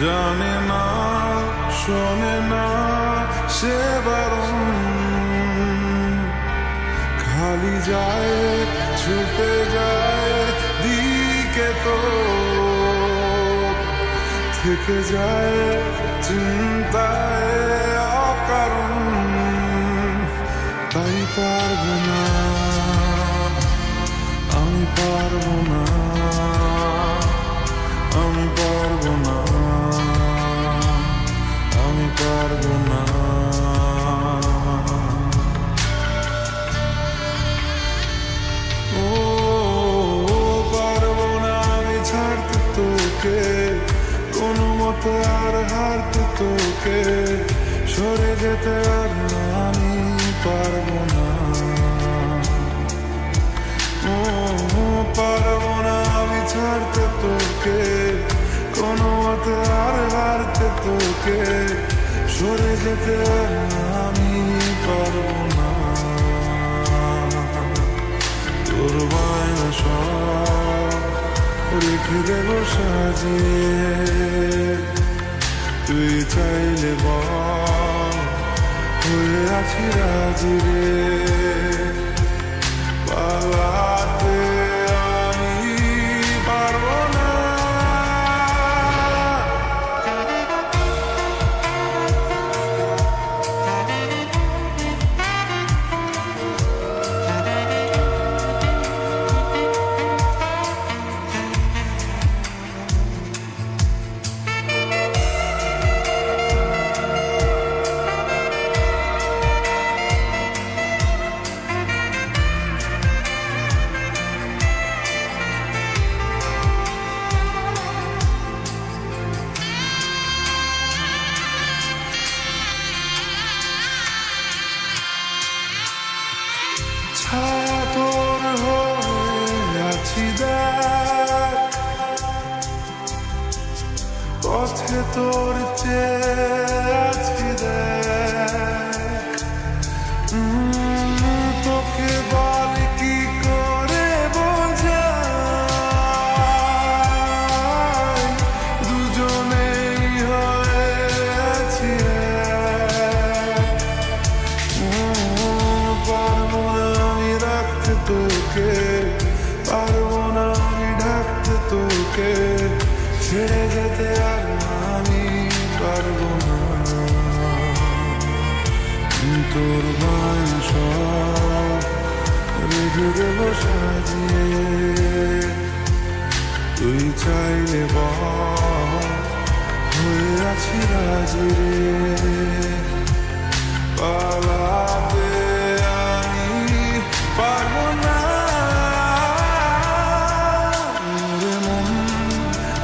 জানে না শোনে না সে বারণ, খালি যায় ছুটে যায় দিকে তো থেকে যায় চিন্তায় অকারণ। তাই পারবো না, আমি পারবো না, আমি পারবো না, আমি পারবো না। ও পারবো না আমি ছাড়তে তোকে, কোনো মতে আর হারতে তোকে, সরে যেতে আর আমি পারবো না। ও পারবো না আমি ছাড়তে তোকে, কোনো মতে আর হারতে তোকে, সরে যেতে আর আমি পারবো না। তোর বায়না সব রেখে দেব সাজিয়ে, তুই চাইলে বল হয়ে আছি রাজি রে। পালাতে আমি পারবো না, ছায়া তোর হয়ে আছি দেখ, পথে তোর চেয়ে আছি দেখ। তোকে বল কি করে বোঝাই, দুজনেই হয়ে আছি এক। পারবো না আমি রাখতে তোকে, পারবো না আমি ঢাকতে তোকে, ছেড়ে যেতে আর আমি পারবো না। তোর বায়না সব রেখে দেব সাজিয়ে, তুই চাইলে বল হয়ে আছি রাজি রে। পালাতে আমি পারবো না, রে মন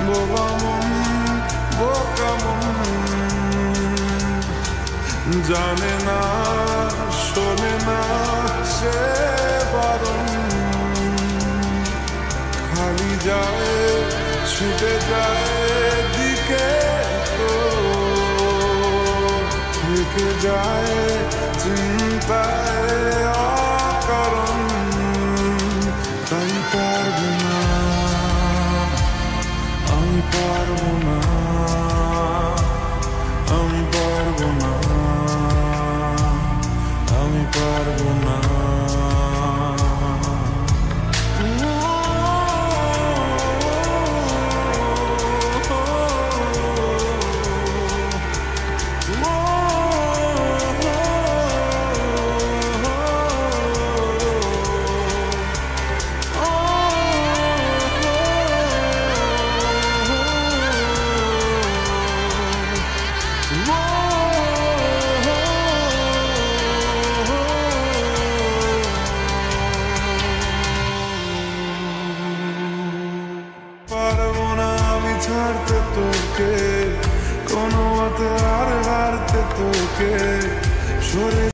বোবা মন বোকা মন, জানে না শোনে না সে বারণ, খালি যায় ছুটে যায় দিকে তো থেকে যায় চিন্তায় অকারণ। তাই পারবো না, আমি পারবো না, আমি পারবো না, আমি পারবো না। পারবো না আমি ছাড়তে তোকে, কোনো মতে আর হারতে তোকে, সরে